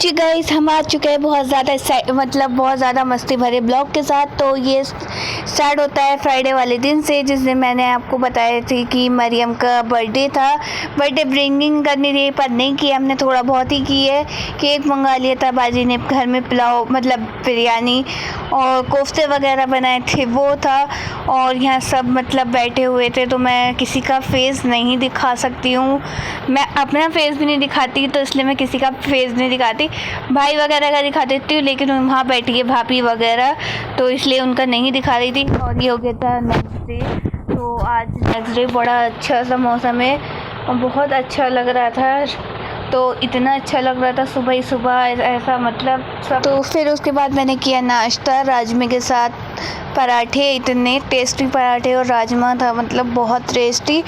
जी guys, हम आ चुके हैं बहुत ज़्यादा मस्ती भरे ब्लॉग के साथ। तो ये स्टार्ट होता है फ्राइडे वाले दिन से, जिस दिन मैंने आपको बताया थी कि मरियम का बर्थडे था। बर्थडे ब्रिंगिंग करनी थी पर नहीं की, हमने थोड़ा बहुत ही की है। केक मंगा लिया था बाजी ने, घर में पुलाव बिरयानी और कोफ्ते वगैरह बनाए थे वो था। और यहाँ सब बैठे हुए थे, तो मैं किसी का फेस नहीं दिखा सकती हूँ। मैं अपना फेस भी नहीं दिखाती, तो इसलिए मैं किसी का फेस नहीं दिखाती। भाई वगैरह का दिखा देती हूँ, लेकिन वहाँ बैठी है भाभी वगैरह, तो इसलिए उनका नहीं दिखा रही थी। और ये हो गया था नेक्स्ट डे। तो आज नेक्स्ट डे बड़ा अच्छा सा मौसम है और बहुत अच्छा लग रहा था। तो इतना अच्छा लग रहा था सुबह ही सुबह ऐसा सब। तो फिर उसके बाद मैंने किया नाश्ता राजमे के साथ। पराठे, इतने टेस्टी पराठे और राजमा था, बहुत टेस्टी।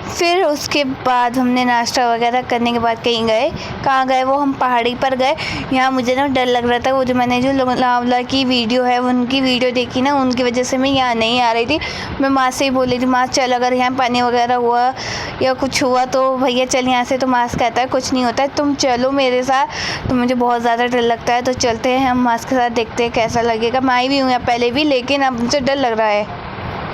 फिर उसके बाद हमने नाश्ता वगैरह करने के बाद कहाँ गए वो हम पहाड़ी पर गए। यहाँ मुझे ना डर लग रहा था, वो जो मैंने जो लोनावला की वीडियो है उनकी वीडियो देखी ना, उनकी वजह से मैं यहाँ नहीं आ रही थी। मैं माँ से ही बोल रही थी, माँ चल अगर यहाँ पानी वगैरह हुआ या कुछ हुआ तो भैया चल यहाँ से, तो मास्क कहता है कुछ नहीं होता है, तुम चलो मेरे साथ। तो मुझे बहुत ज़्यादा डर लगता है, तो चलते हैं हम मास्क के साथ, देखते हैं कैसा लगेगा। मैं आई भी हूँ यहाँ पहले भी, लेकिन अब मुझे डर लग रहा है।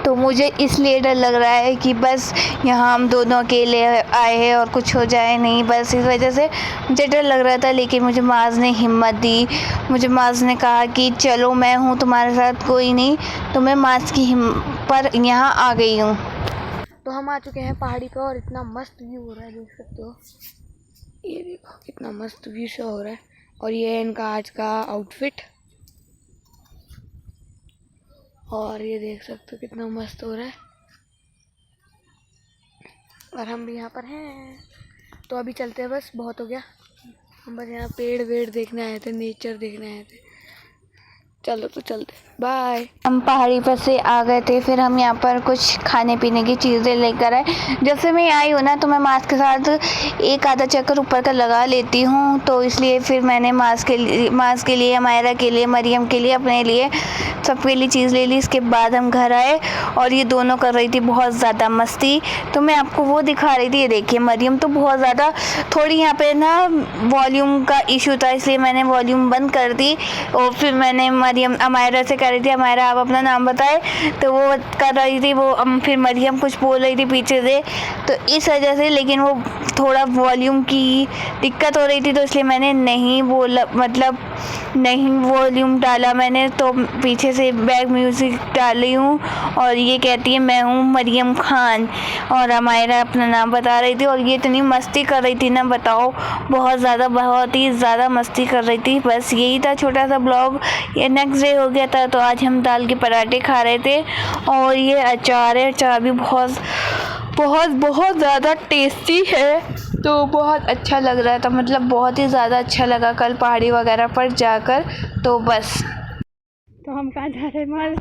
तो मुझे इसलिए डर लग रहा है कि बस यहाँ हम दोनों अकेले आए हैं और कुछ हो जाए नहीं, बस इस वजह से मुझे डर लग रहा था। लेकिन मुझे माज ने हिम्मत दी, मुझे माज ने कहा कि चलो मैं हूँ तुम्हारे साथ, कोई नहीं। तो मैं माज की पर यहाँ आ गई हूँ। तो हम आ चुके हैं पहाड़ी पर और इतना मस्त व्यू हो रहा है, देख सकते हो। ये देखो कितना मस्त व्यू शो हो रहा है। और ये है इनका आज का आउटफिट, और ये देख सकते हो कितना मस्त हो रहा है। और हम भी यहाँ पर हैं, तो अभी चलते हैं, बस बहुत हो गया। हम बस यहाँ पेड़ वेड़ देखने आए थे, नेचर देखने आए थे। चलो तो चलते, बाय। हम पहाड़ी पर से आ गए थे, फिर हम यहाँ पर कुछ खाने पीने की चीज़ें लेकर आए। जब से मैं आई हूँ ना, तो मैं मास्क के साथ एक आधा चक्कर ऊपर का लगा लेती हूँ, तो इसलिए फिर मैंने मास्क के लिए मायरा के लिए, मरियम के लिए, अपने लिए, सबके लिए चीज़ ले ली। इसके बाद हम घर आए और ये दोनों कर रही थी बहुत ज़्यादा मस्ती, तो मैं आपको वो दिखा रही थी। ये देखिए मरियम तो बहुत ज़्यादा, थोड़ी यहाँ पे ना वॉल्यूम का इशू था, इसलिए मैंने वॉल्यूम बंद कर दी। और फिर मैंने मरियम अमायरा से कह रही थी, अमायरा आप अपना नाम बताए, तो वो कर रही थी वो। फिर मरियम कुछ बोल रही थी पीछे से, तो इस वजह से, लेकिन वो थोड़ा वॉल्यूम की दिक्कत हो रही थी, तो इसलिए मैंने नहीं बोला, नहीं वॉल्यूम डाला मैंने। तो पीछे से बैक म्यूज़िक डाली हूँ और ये कहती है मैं हूँ मरियम खान, और अमायरा अपना नाम बता रही थी। और ये इतनी मस्ती कर रही थी ना, बताओ, बहुत ही ज़्यादा मस्ती कर रही थी। बस यही था छोटा सा ब्लॉग। ये नेक्स्ट डे हो गया था, तो आज हम दाल के पराठे खा रहे थे और ये अचार है। अचार भी बहुत ज़्यादा टेस्टी है, तो बहुत अच्छा लग रहा था, बहुत ही ज़्यादा अच्छा लगा कल पहाड़ी वगैरह पर जाकर। तो बस, तो हम कहाँ जा रहे हैं? माल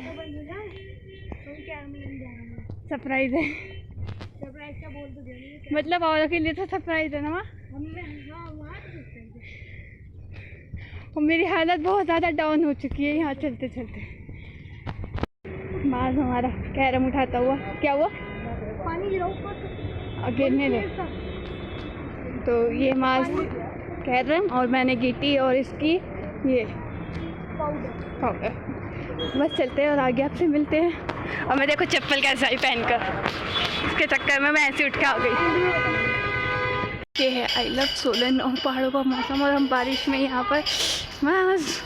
सरप्राइज है। सरप्राइज क्या बोल तो दे, औरों के लिए तो सरप्राइज है ना माँ। और मेरी हालत बहुत ज़्यादा डाउन हो चुकी है यहाँ चलते चलते। माज हमारा कैरम उठाता हुआ, क्या हुआ, पानी गिराओ गिरने दे। तो ये माज कैरम और मैंने गिट्टी और इसकी ये पाउडर। बस चलते हैं और आगे आपसे मिलते हैं। और मैं देखो चप्पल कैसा ही पहनकर, इसके चक्कर में मैं ऐसे उठ के आ गई। ये है आई लव सोलन और पहाड़ों का मौसम, और हम बारिश में यहाँ पर बस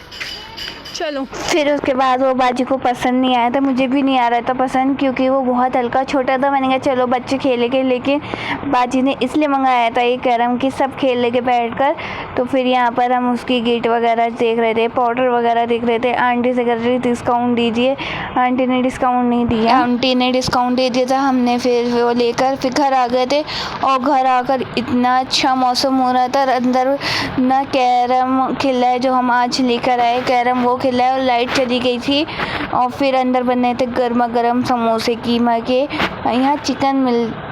चलो। फिर उसके बाद वो बाजी को पसंद नहीं आया था, मुझे भी नहीं आ रहा था पसंद, क्योंकि वो बहुत हल्का छोटा था। मैंने कहा चलो बच्चे खेलेंगे, लेकिन बाजी ने इसलिए मंगाया था ये कैरम कि सब खेल लेके बैठकर। तो फिर यहाँ पर हम उसकी गिट वगैरह देख रहे थे, पाउडर वगैरह देख रहे थे। आंटी से कर रही थी डिस्काउंट दीजिए, आंटी ने डिस्काउंट नहीं दिया। आंटी ने डिस्काउंट दे दिया था, हमने फिर वो लेकर फिर घर आ गए थे। और घर आकर इतना अच्छा मौसम हो रहा था, अंदर ना कैरम खिला है जो हम आज लेकर आए, कैरम वो खिला है, और लाइट चली गई थी। और फिर अंदर बने थे गर्मा गर्म समोसे कीमा के। यहाँ चिकन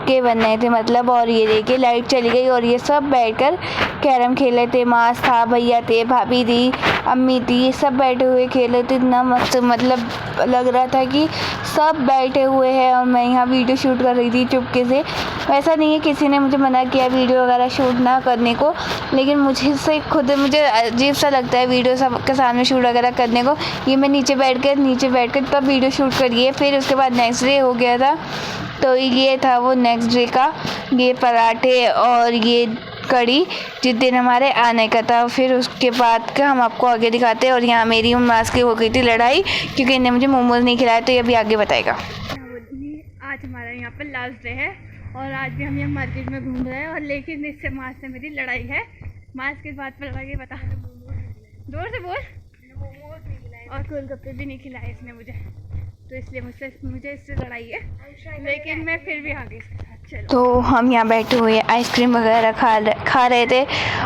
के बन रहे थे मतलब। और ये देखिए लाइट चली गई और ये सब बैठकर कैरम खेल रहे थे। मास था, भैया थे, भाभी थी, अम्मी थी, सब बैठे हुए खेल रहे थे। इतना मस्त मतलब लग रहा था कि सब बैठे हुए हैं और मैं यहाँ वीडियो शूट कर रही थी चुपके से। ऐसा नहीं है किसी ने मुझे मना किया वीडियो वगैरह शूट ना करने को, लेकिन मुझे अजीब सा लगता है वीडियो सबके सामने शूट वगैरह करने को। ये मैं नीचे बैठ कर तब वीडियो शूट करी है। फिर उसके बाद नेक्स्ट डे हो गया था, तो ये था वो नेक्स्ट डे का, ये पराठे और ये कड़ी जिस दिन हमारे आने का था। फिर उसके बाद का हम आपको आगे दिखाते हैं। और यहाँ मेरी उम्मास की हो गई थी लड़ाई क्योंकि इन्हें मुझे मोमोज नहीं खिलाए, तो ये अभी आगे बताएगा। आज हमारा यहाँ पर लास्ट डे है और आज भी हम यहाँ मार्केट में घूम रहे हैं, और लेकिन इससे मास से मेरी लड़ाई है। मास किस बात पर लड़ाई बता, जोर से बोल। और गोलगप्पे भी नहीं खिलाए इसने मुझे, तो इसलिए मुझे इससे लड़ाई है, लेकिन मैं फिर भी आगे इसके साथ। चलो, तो हम यहाँ बैठे हुए आइसक्रीम वगैरह खा रहे थे,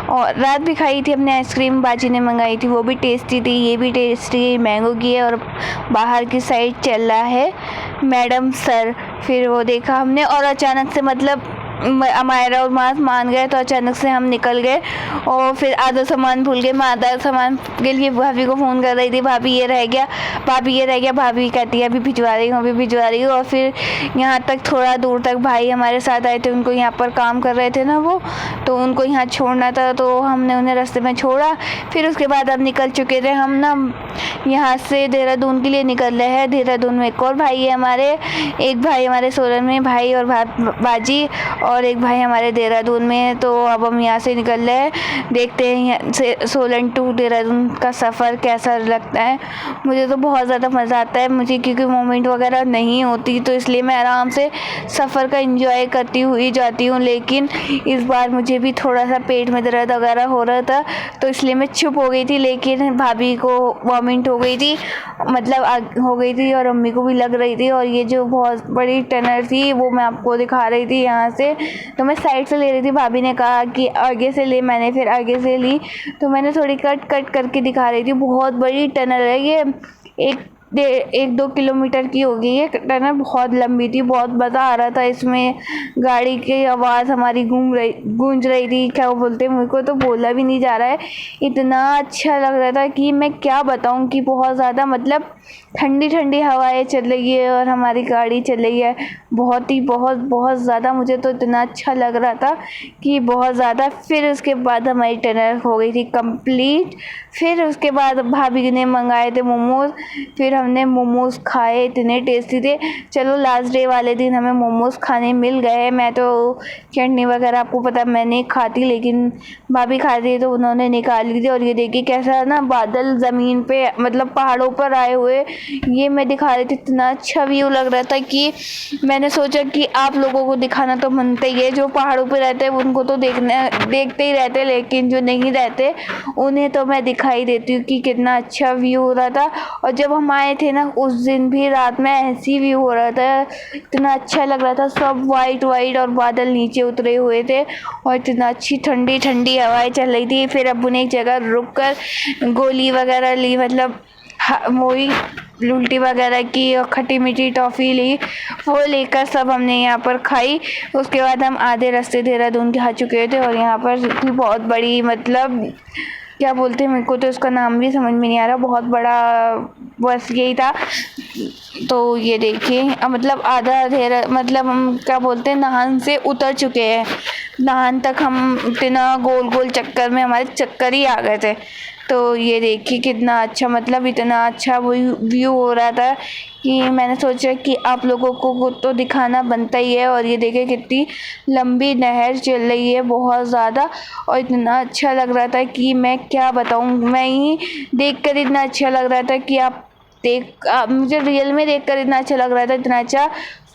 और रात भी खाई थी हमने आइसक्रीम, बाजी ने मंगाई थी, वो भी टेस्टी थी। ये भी टेस्टी मैंगो की है। और बाहर की साइड चल रहा है मैडम सर। फिर वो देखा हमने और अचानक से मतलब हमारा और मास मान गए, तो अचानक से हम निकल गए और फिर आधा सामान भूल गए। मैं आधा सामान के लिए भाभी को फ़ोन कर रही थी, भाभी ये रह गया, भाभी ये रह गया। भाभी कहती है अभी भिजवा रही हूँ। और फिर यहाँ तक थोड़ा दूर तक भाई हमारे साथ आए थे, उनको यहाँ पर काम कर रहे थे ना वो, तो उनको यहाँ छोड़ना था, तो हमने उन्हें रास्ते में छोड़ा। फिर उसके बाद अब निकल चुके थे हम ना यहाँ से देहरादून के लिए निकल रहे हैं। देहरादून में एक और भाई है हमारे, एक भाई हमारे सोलन में भाई और बाजी, और एक भाई हमारे देहरादून में। तो अब हम यहाँ से निकल रहे हैं, देखते हैं यहाँ से सोलन टू देहरादून का सफ़र कैसा लगता है। मुझे तो बहुत ज़्यादा मज़ा आता है मुझे, क्योंकि मोमेंट वगैरह नहीं होती, तो इसलिए मैं आराम से सफ़र का एंजॉय करती हुई जाती हूँ। लेकिन इस बार मुझे भी थोड़ा सा पेट में दर्द वगैरह हो रहा था, तो इसलिए मैं चुप हो गई थी। लेकिन भाभी को वॉमिट हो गई थी, मतलब हो गई थी, और अम्मी को भी लग रही थी। और ये जो बहुत बड़ी टनल थी वो मैं आपको दिखा रही थी यहाँ से, तो मैं साइड से ले रही थी। भाभी ने कहा कि आगे से ले, मैंने फिर आगे से ली, तो मैंने थोड़ी कट करके दिखा रही थी। बहुत बड़ी टनल है ये, 1-2 किलोमीटर की होगी ये टनल, बहुत लंबी थी। बहुत मज़ा आ रहा था इसमें, गाड़ी की आवाज़ हमारी गूंज रही थी। क्या बोलते, मुझे को तो बोला भी नहीं जा रहा है, इतना अच्छा लग रहा था कि मैं क्या बताऊं। कि बहुत ज़्यादा मतलब ठंडी ठंडी हवाएं चल रही है और हमारी गाड़ी चल रही है, बहुत ज़्यादा। मुझे तो इतना अच्छा लग रहा था कि बहुत ज़्यादा। फिर उसके बाद हमारी टनल हो गई थी कंप्लीट। फिर उसके बाद भाभी ने मंगाए थे मोमोज़, फिर हमने मोमोज़ खाए, इतने टेस्टी थे। चलो लास्ट डे वाले दिन हमें मोमोज़ खाने मिल गए। मैं तो चटनी वगैरह आपको पता मैं नहीं खाती, लेकिन भाभी खाती है तो उन्होंने निकाल ली थी। और ये देखिए कैसा ना बादल ज़मीन पे मतलब पहाड़ों पर आए हुए, ये मैं दिखा रही थी। इतना अच्छा व्यू लग रहा था कि मैंने सोचा कि आप लोगों को दिखाना तो बनता ही है। जो पहाड़ों पे रहते हैं उनको तो देखते ही रहते, लेकिन जो नहीं रहते उन्हें तो मैं दिखाई देती हूँ कि कितना अच्छा व्यू हो रहा था। और जब हम आए थे ना उस दिन भी रात में ऐसी व्यू हो रहा था, इतना अच्छा लग रहा था। सब वाइट और बादल नीचे उतरे हुए थे, और इतना अच्छी ठंडी ठंडी हवाएं चल रही थी। फिर अब्बू ने एक जगह रुक कर गोली वगैरह ली, मतलब वही लुल्टी वगैरह की, और खट्टी मीठी टॉफ़ी ली, वो लेकर सब हमने यहाँ पर खाई। उसके बाद हम आधे रास्ते देहरादून के आ चुके थे, और यहाँ पर भी बहुत बड़ी मतलब क्या बोलते हैं, मेरे को तो उसका नाम भी समझ में नहीं आ रहा, बहुत बड़ा बस यही था। तो ये देखिए मतलब आधा मतलब हम क्या बोलते हैं नाहन से उतर चुके हैं। नाहन तक हम इतना गोल चक्कर में हमारे चक्कर ही आ गए थे। तो ये देखिए कितना अच्छा, मतलब इतना अच्छा वो व्यू हो रहा था कि मैंने सोचा कि आप लोगों को तो दिखाना बनता ही है। और ये देखिए कितनी लंबी नहर चल रही है, बहुत ज़्यादा, और इतना अच्छा लग रहा था कि मैं क्या बताऊं। मैं ही देखकर इतना अच्छा लग रहा था कि मुझे रियल में देखकर इतना अच्छा लग रहा था, इतना अच्छा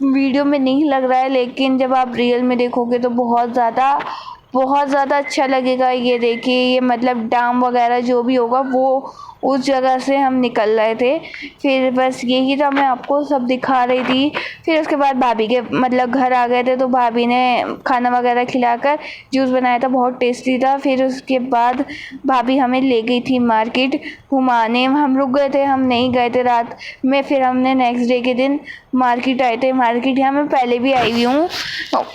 वीडियो में नहीं लग रहा है, लेकिन जब आप रियल में देखोगे तो बहुत ज़्यादा अच्छा लगेगा। ये देखिए ये मतलब डैम वगैरह जो भी होगा वो उस जगह से हम निकल रहे थे। फिर बस यही था, मैं आपको सब दिखा रही थी। फिर उसके बाद भाभी के मतलब घर आ गए थे, तो भाभी ने खाना वगैरह खिलाकर जूस बनाया था, बहुत टेस्टी था। फिर उसके बाद भाभी हमें ले गई थी मार्केट घुमाने। हम रुक गए थे, हम नहीं गए थे रात में। फिर हमने नेक्स्ट डे के दिन मार्केट आए थे। मार्केट यहाँ मैं पहले भी आई हुई हूँ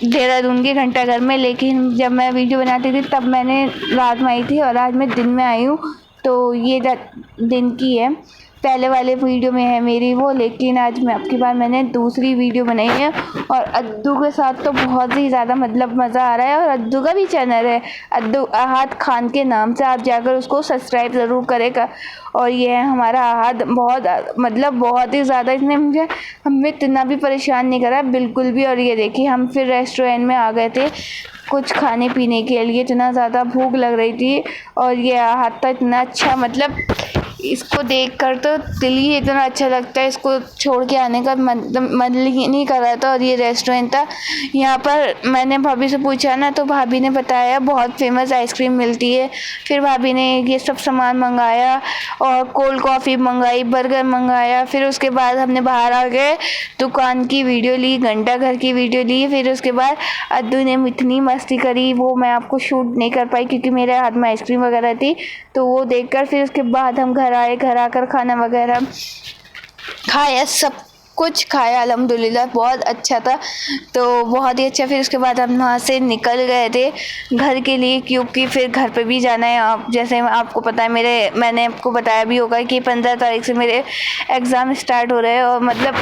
देहरादून के घंटाघर में, लेकिन जब मैं वीडियो बनाती थी तब मैंने रात में आई थी और आज मैं दिन में आई हूँ। तो ये दिन की है, पहले वाले वीडियो में है मेरी वो, लेकिन आज मैं आपकी बार मैंने दूसरी वीडियो बनाई है। और अद्दू के साथ तो बहुत ही ज़्यादा मतलब मज़ा आ रहा है। और अद्दू का भी चैनल है, अद्दू अहाद खान के नाम से, आप जाकर उसको सब्सक्राइब ज़रूर करेगा। और ये है हमारा अहाद, बहुत ही ज़्यादा इसने हमें इतना भी परेशान नहीं करा बिल्कुल भी। और ये देखिए हम फिर रेस्टोरेंट में आ गए थे कुछ खाने पीने के लिए, इतना ज़्यादा भूख लग रही थी। और ये अहाद था इतना अच्छा, मतलब इसको देखकर तो दिल ही इतना अच्छा लगता है, इसको छोड़ के आने का मन ही नहीं कर रहा था। और ये रेस्टोरेंट था, यहाँ पर मैंने भाभी से पूछा ना, तो भाभी ने बताया बहुत फेमस आइसक्रीम मिलती है। फिर भाभी ने ये सब सामान मंगाया और कोल्ड कॉफ़ी मंगाई, बर्गर मंगाया। फिर उसके बाद हमने बाहर आ गए, दुकान की वीडियो ली, घंटाघर की वीडियो ली। फिर उसके बाद अद्दू ने इतनी मस्ती करी, वो मैं आपको शूट नहीं कर पाई क्योंकि मेरे हाथ में आइसक्रीम वगैरह थी। तो वो देखकर फिर उसके बाद हम घर आए, घर आकर खाना वगैरह खाया, सब कुछ खाया, अल्हम्दुलिल्लाह बहुत अच्छा था। तो बहुत ही अच्छा। फिर उसके बाद हम वहाँ से निकल गए थे घर के लिए, क्योंकि फिर घर पे भी जाना है। आप जैसे आपको पता है मैंने आपको बताया भी होगा कि 15 तारीख से मेरे एग्ज़ाम स्टार्ट हो रहे हैं। और मतलब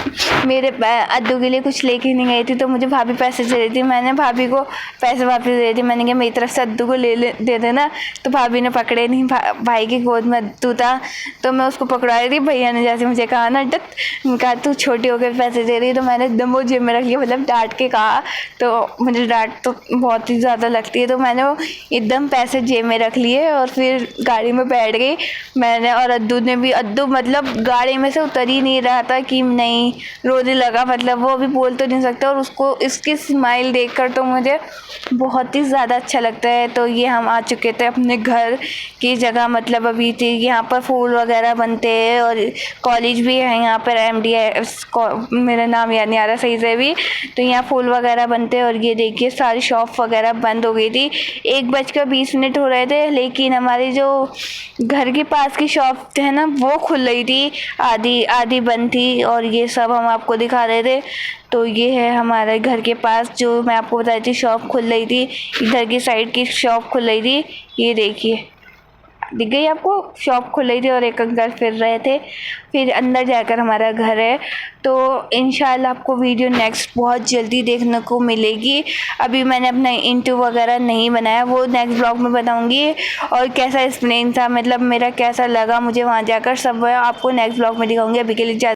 मेरे अद्दू के लिए कुछ लेके नहीं गई थी, तो मुझे भाभी पैसे दे रही थी, मैंने भाभी को पैसे वापस दे दी। मैंने कहा मेरी तरफ से अद्दू को दे देना, तो भाभी ने पकड़े नहीं। भाई की गोद में अद्दू था, तो मैं उसको पकड़ा रही थी। भैया ने जैसे मुझे कहा ना कहा तू छोटी होकर पैसे दे रही है, तो मैंने एकदम वो जेब में रख लिया, मतलब डांट के कहा। तो मुझे डांट तो बहुत ही ज़्यादा लगती है, तो मैंने वो एकदम पैसे जेब में रख लिए और फिर गाड़ी में बैठ गई मैंने। और अद्दू ने भी, अद्दू मतलब गाड़ी में से उतर ही नहीं रहा था कि नहीं, रोने लगा, मतलब वो अभी बोल तो नहीं सकता। और उसको इसकी स्माइल देखकर तो मुझे बहुत ही ज़्यादा अच्छा लगता है। तो ये हम आ चुके थे अपने घर की जगह, मतलब अभी थी यहाँ पर फूल वगैरह बनते हैं और कॉलेज भी है यहाँ पर, MDS मेरा नाम याद नहीं आ रहा सही से भी। तो यहाँ फूल वगैरह बनते हैं। और ये देखिए सारी शॉप वगैरह बंद हो गई थी, 1:20 हो रहे थे, लेकिन हमारी जो घर के पास की शॉप है ना वो खुल रही थी, आधी बंद थी। और ये सब हम आपको दिखा रहे थे। तो ये है हमारे घर के पास जो मैं आपको बताई थी शॉप खुल रही थी, इधर की साइड की शॉप खुल रही थी। ये देखिए दिख गई आपको, शॉप खुल रही थी और एक अंकल फिर रहे थे। फिर अंदर जाकर हमारा घर है। तो इंशाल्लाह आपको वीडियो नेक्स्ट बहुत जल्दी देखने को मिलेगी। अभी मैंने अपना इंट्रो वगैरह नहीं बनाया, वो नेक्स्ट ब्लॉग में बताऊंगी। और कैसा एक्सप्लेन था, मतलब मेरा कैसा लगा मुझे वहाँ जाकर, सब आपको नेक्स्ट ब्लॉग में दिखाऊंगी। अभी के लिए